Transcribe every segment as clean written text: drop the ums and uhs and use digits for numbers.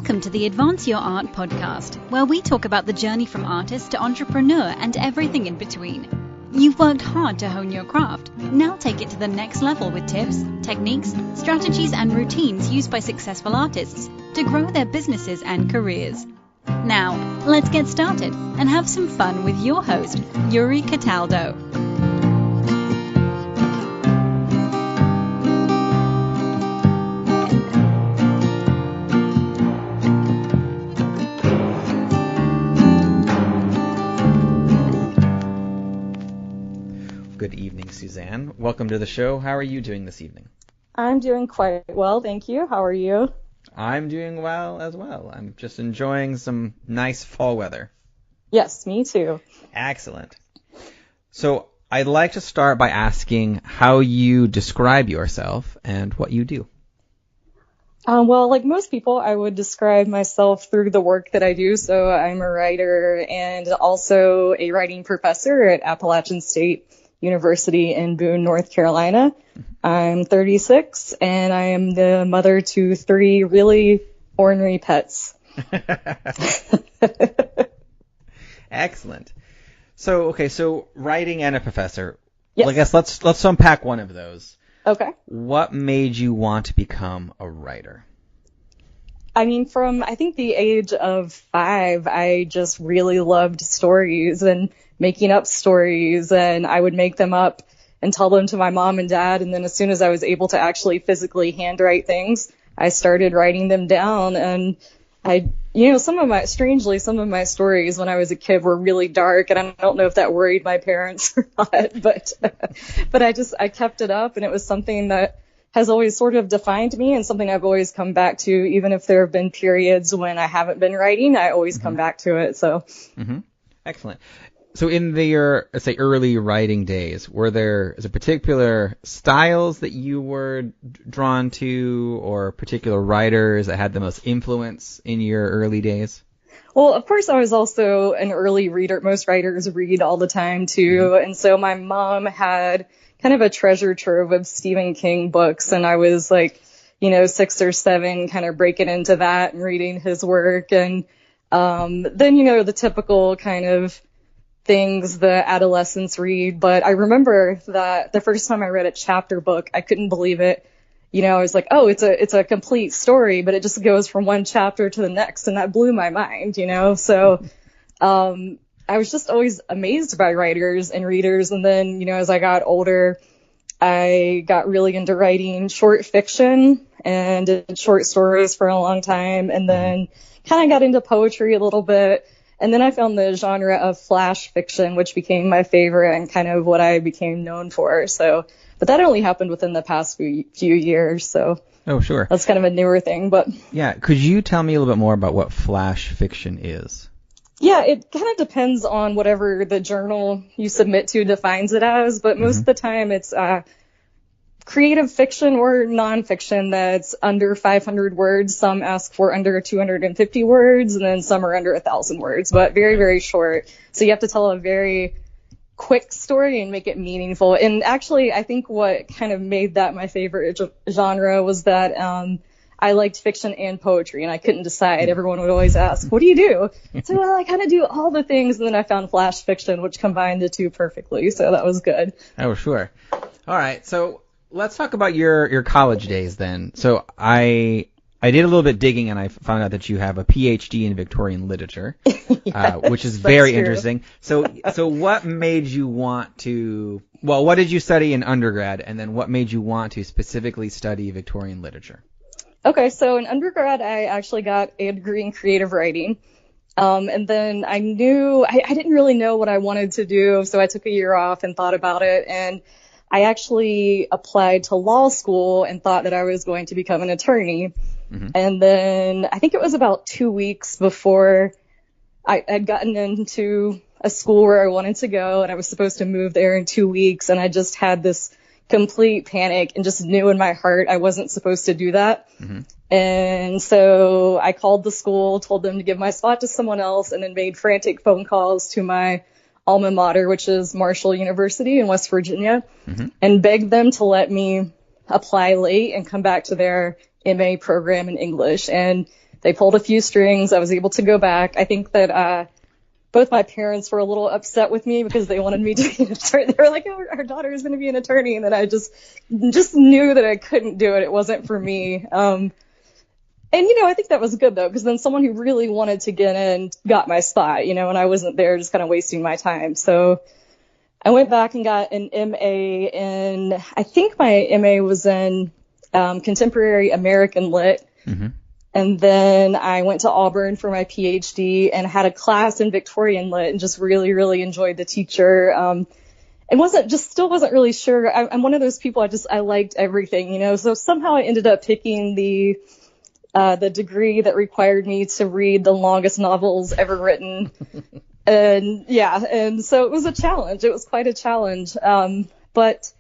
Welcome to the Advance Your Art podcast, where we talk about the journey from artist to entrepreneur and everything in between. You've worked hard to hone your craft. Now take it to the next level with tips, techniques, strategies, and routines used by successful artists to grow their businesses and careers. Now, let's get started and have some fun with your host, Yuri Cataldo. Good evening, Suzanne. Welcome to the show. How are you doing this evening? I'm doing quite well, thank you. How are you? I'm doing well as well. I'm just enjoying some nice fall weather. Yes, me too. Excellent. So I'd like to start by asking how you describe yourself and what you do. Well, like most people, I would describe myself through the work that I do. So I'm a writer and also a writing professor at Appalachian State University in Boone, North Carolina. I'm 36 and I am the mother to 3 really ornery pets. Excellent. So writing and a professor. Yes. Well, I guess let's unpack one of those. Okay. What made you want to become a writer? I mean, from I think the age of 5, I just really loved stories and making up stories, and I would make them up and tell them to my mom and dad. And then as soon as I was able to actually physically handwrite things, I started writing them down. And some of my stories when I was a kid were really dark, and I don't know if that worried my parents or not, but I kept it up, and it was something that has always sort of defined me and something I've always come back to. Even if there have been periods when I haven't been writing, I always come back to it. So. Mm-hmm. Excellent. So in your, let's say, early writing days, is there particular styles that you were drawn to, or particular writers that had the most influence in your early days? Well, of course, I was also an early reader. Most writers read all the time, too. Mm-hmm. And so my mom had kind of a treasure trove of Stephen King books, and I was 6 or 7, kind of breaking into that and reading his work. And then, the typical kind of things the adolescents read. But I remember that the first time I read a chapter book, I couldn't believe it. I was like, oh, it's a complete story, but it just goes from one chapter to the next. And that blew my mind, So I was just always amazed by writers and readers. And then, as I got older, I got really into writing short fiction and did short stories for a long time. And then kind of got into poetry a little bit. And then I found the genre of flash fiction, which became my favorite and kind of what I became known for. So, but that only happened within the past few years. So, oh, sure. That's kind of a newer thing. But yeah, could you tell me a little bit more about what flash fiction is? Yeah, it kind of depends on whatever the journal you submit to defines it as. But most of the time it's creative fiction or nonfiction that's under 500 words. Some ask for under 250 words, and then some are under 1,000 words, but very, very short. So you have to tell a very quick story and make it meaningful. And actually, I think what kind of made that my favorite genre was that I liked fiction and poetry, and I couldn't decide. Everyone would always ask, what do you do? So, well, I kind of do all the things, and then I found flash fiction, which combined the two perfectly, so that was good. Oh, sure. All right, so let's talk about your college days then. So I did a little bit digging, and I found out that you have a PhD in Victorian literature, Yes, which is very true. interesting. So what made you want to, well, what did you study in undergrad, and then what made you want to specifically study Victorian literature? Okay, so in undergrad, I actually got a degree in creative writing. And then I knew, I didn't really know what I wanted to do, so I took a year off and thought about it. And I actually applied to law school and thought that I was going to become an attorney. Mm-hmm. And then I think it was about 2 weeks before I'd gotten into a school where I wanted to go, and I was supposed to move there in 2 weeks. And I just had this complete panic and just knew in my heart I wasn't supposed to do that. Mm-hmm. And so I called the school, told them to give my spot to someone else, and then made frantic phone calls to my alma mater, which is Marshall University in West Virginia, and begged them to let me apply late and come back to their MA program in English. And they pulled a few strings. I was able to go back. I think that both my parents were a little upset with me because they wanted me to be an attorney. They were like, oh, our daughter is going to be an attorney. And then I just knew that I couldn't do it. It wasn't for me. And, I think that was good, though, because then someone who really wanted to get in got my spot, and I wasn't there just kind of wasting my time. So I went back and got an MA in, I think my MA was in contemporary American Lit. Mm-hmm. And then I went to Auburn for my PhD and had a class in Victorian Lit and just really, really enjoyed the teacher. And still wasn't really sure. I'm one of those people, I liked everything, so somehow I ended up picking the degree that required me to read the longest novels ever written. And so it was a challenge. It was quite a challenge. But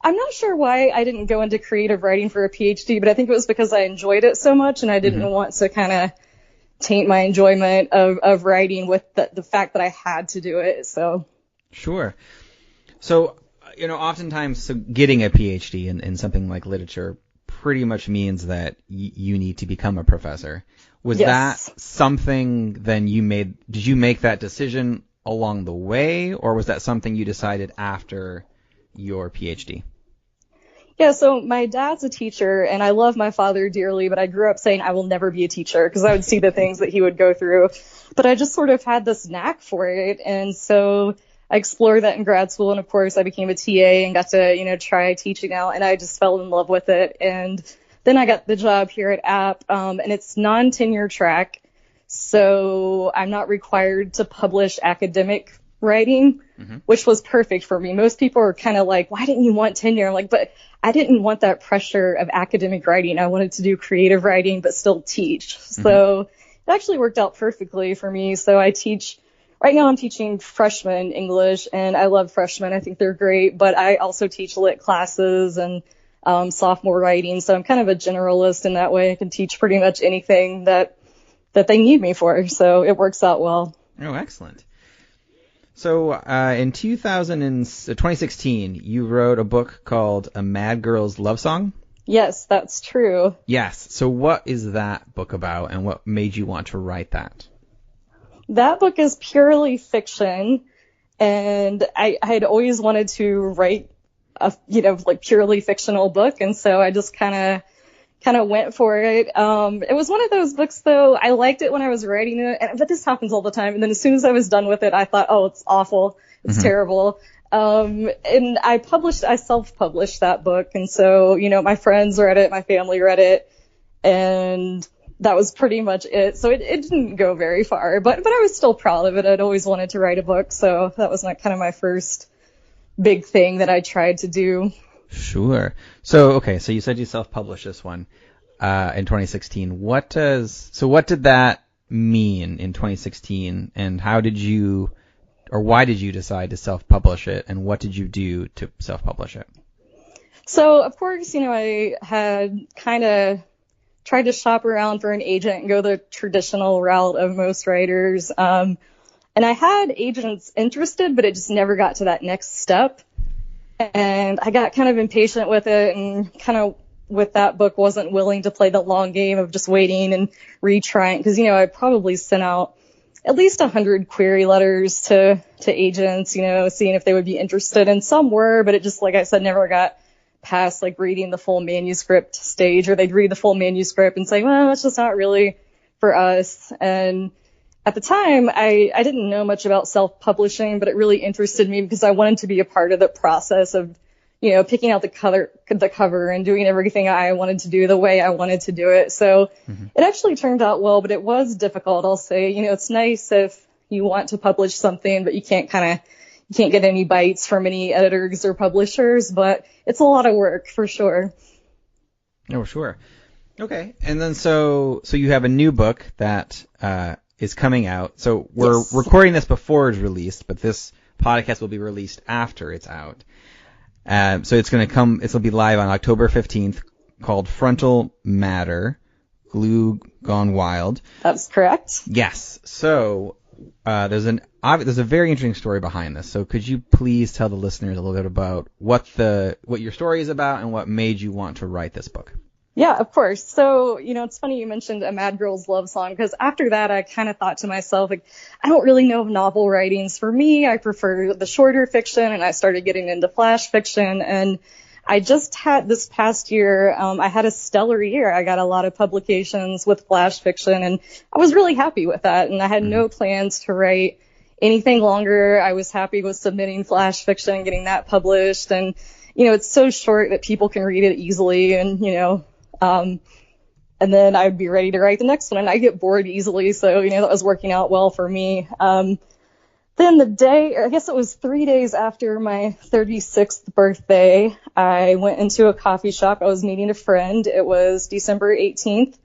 I'm not sure why I didn't go into creative writing for a PhD, but I think it was because I enjoyed it so much and I didn't mm-hmm. want to kind of taint my enjoyment of writing with the fact that I had to do it. So sure. So, oftentimes getting a PhD in something like literature pretty much means that you need to become a professor. Was yes. that something then did you make that decision along the way, or was that something you decided after your PhD? Yeah, so my dad's a teacher, and I love my father dearly, but I grew up saying I will never be a teacher because I would see the things that he would go through. But I just sort of had this knack for it, and so I explored that in grad school, and of course I became a TA and got to, try teaching out, and I just fell in love with it. And then I got the job here at App, and it's non-tenure track, so I'm not required to publish academic writing, mm-hmm. which was perfect for me. Most people are kind of like, why didn't you want tenure? I'm like, but I didn't want that pressure of academic writing. I wanted to do creative writing, but still teach. Mm-hmm. So it actually worked out perfectly for me. So right now I'm teaching freshman English, and I love freshmen. I think they're great, but I also teach lit classes and sophomore writing. So I'm kind of a generalist in that way. I can teach pretty much anything that they need me for. So it works out well. Oh, excellent. So in 2016, you wrote a book called A Mad Girl's Love Song? Yes, that's true. Yes. So what is that book about, and what made you want to write that? That book is purely fiction, and I had always wanted to write a, purely fictional book, and so I just kind of went for it. It was one of those books, though, I liked it when I was writing it, but this happens all the time. And then as soon as I was done with it, I thought, oh, it's awful. It's mm-hmm. terrible. And I self-published that book. And so, my friends read it, my family read it, and that was pretty much it. So it didn't go very far, but I was still proud of it. I'd always wanted to write a book. So that was my first big thing that I tried to do. Sure. So you said you self-published this one in 2016. What did that mean in 2016, and why did you decide to self-publish it, and what did you do to self-publish it? So, of course, I had kind of tried to shop around for an agent and go the traditional route of most writers. And I had agents interested, but it just never got to that next step. And I got kind of impatient with it, and kind of with that book wasn't willing to play the long game of just waiting and retrying, because, I probably sent out at least 100 query letters to agents, seeing if they would be interested. And some were, but it just, like I said, never got past reading the full manuscript stage, or they'd read the full manuscript and say, well, that's just not really for us. And at the time, I didn't know much about self-publishing, but it really interested me because I wanted to be a part of the process of, picking out the cover and doing everything I wanted to do the way I wanted to do it. So mm-hmm. It actually turned out well, but it was difficult. I'll say, it's nice if you want to publish something, but you can't get any bites from any editors or publishers, but it's a lot of work for sure. Oh, sure. Okay. And then so you have a new book that is coming out. So we're yes. recording this before it's released, but this podcast will be released after it's out. So it's going to be live on October 15th, called Frontal Matter, Glue Gone Wild. That's correct. Yes. So there's a very interesting story behind this. So could you please tell the listeners a little bit about what your story is about and what made you want to write this book? Yeah, of course. So, it's funny you mentioned A Mad Girl's Love Song, because after that, I kind of thought to myself, like, I don't really know if novel writing's for me. I prefer the shorter fiction, and I started getting into flash fiction. And I just had this past year, I had a stellar year. I got a lot of publications with flash fiction, and I was really happy with that. And I had no plans to write anything longer. I was happy with submitting flash fiction, getting that published. And, it's so short that people can read it easily. And, and then I'd be ready to write the next one, and I get bored easily. So, that was working out well for me. Then I guess it was 3 days after my 36th birthday, I went into a coffee shop. I was meeting a friend. It was December 18th,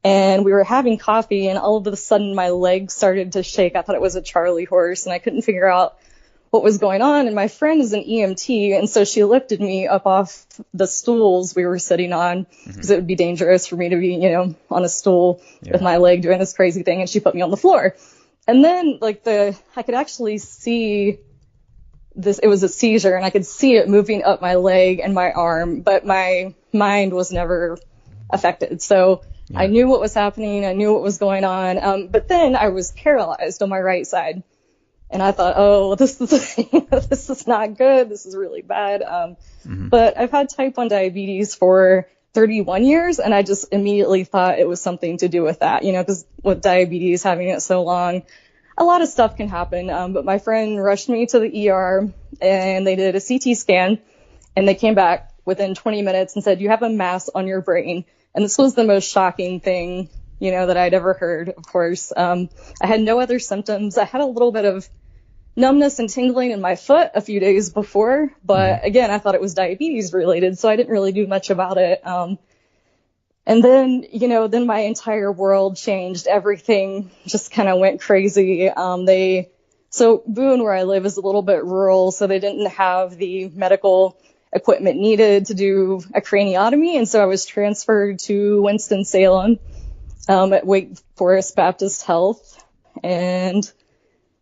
and we were having coffee, and all of a sudden my leg started to shake. I thought it was a Charlie horse, and I couldn't figure out what was going on. And my friend is an EMT, and so she lifted me up off the stools we were sitting on, because it would be dangerous for me to be, on a stool with my leg doing this crazy thing, and she put me on the floor. And then, I could actually see this, it was a seizure, and I could see it moving up my leg and my arm, but my mind was never affected. So I knew what was happening. I knew what was going on. But then I was paralyzed on my right side. And I thought, oh, this is not good. This is really bad. But I've had type 1 diabetes for 31 years, and I just immediately thought it was something to do with that, because with diabetes, having it so long, a lot of stuff can happen. But my friend rushed me to the ER, and they did a CT scan, and they came back within 20 minutes and said, you have a mass on your brain. And this was the most shocking thing, that I'd ever heard, of course. I had no other symptoms. I had a little bit of numbness and tingling in my foot a few days before, but again, I thought it was diabetes related, so I didn't really do much about it. And then, then my entire world changed. Everything just kind of went crazy. So Boone, where I live, is a little bit rural, so they didn't have the medical equipment needed to do a craniotomy, and so I was transferred to Winston-Salem, at Wake Forest Baptist Health, and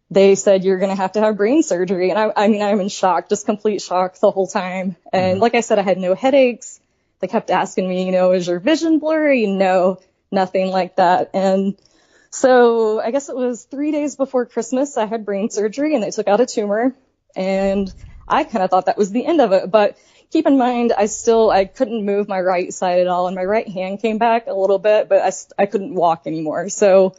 they said, you're going to have brain surgery. And I'm in shock, just complete shock the whole time. And like I said, I had no headaches. They kept asking me, is your vision blurry? No, nothing like that. And so I guess it was 3 days before Christmas, I had brain surgery, and they took out a tumor. And I kind of thought that was the end of it. But keep in mind, I couldn't move my right side at all. And my right hand came back a little bit, but I couldn't walk anymore. So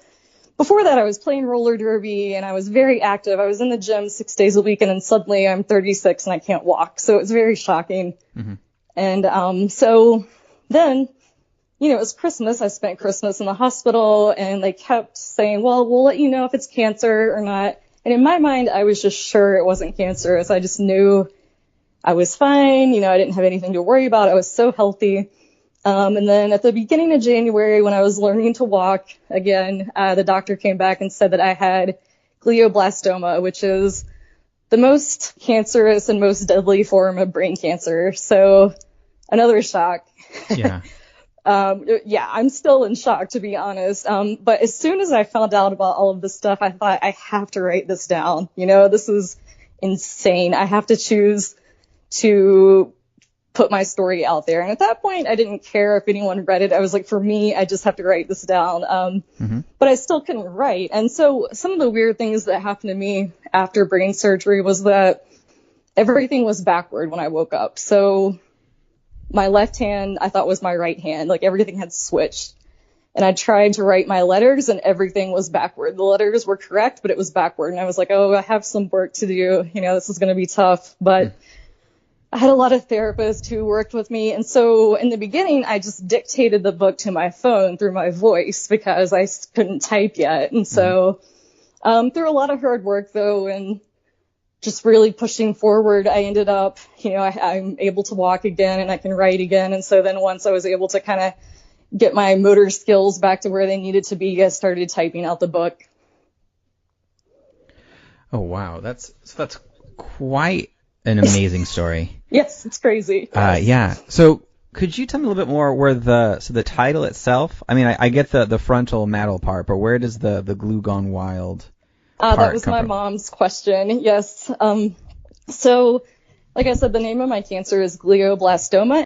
before that, I was playing roller derby, and I was very active. I was in the gym 6 days a week, and then suddenly I'm 36 and I can't walk. So it was very shocking. And so then, it was Christmas. I spent Christmas in the hospital, and they kept saying, well, we'll let you know if it's cancer or not. And in my mind, I was just sure it wasn't cancerous. I just knew I was fine. I didn't have anything to worry about. I was so healthy. And then at the beginning of January, when I was learning to walk again, the doctor came back and said that I had glioblastoma, which is the most cancerous and most deadly form of brain cancer. So another shock. Yeah. I'm still in shock, to be honest. But as soon as I found out about all of this stuff, I thought, I have to write this down. This is insane. I have to choose to put my story out there. And at that point, I didn't care if anyone read it. I was like, for me, I just have to write this down. But I still couldn't write. And so some of the weird things that happened to me after brain surgery was that everything was backward when I woke up. So my left hand, I thought, was my right hand. Like, everything had switched. And I tried to write my letters, and everything was backward. The letters were correct, but it was backward. And I was like, oh, I have some work to do. This is going to be tough. But I had a lot of therapists who worked with me. And so in the beginning, I just dictated the book to my phone through my voice because I couldn't type yet. And so through a lot of hard work, though, and just really pushing forward, I ended up, I'm able to walk again, and I can write again. And so then once I was able to kind of get my motor skills back to where they needed to be, I started typing out the book. Oh, wow. That's quite an amazing story. Yes, it's crazy. Yeah. So could you tell me a little bit more where the title itself, I get the frontal metal part, but where does the glue gone wild part that was come my from? mom's question. Yes. So like I said, the name of my cancer is glioblastoma.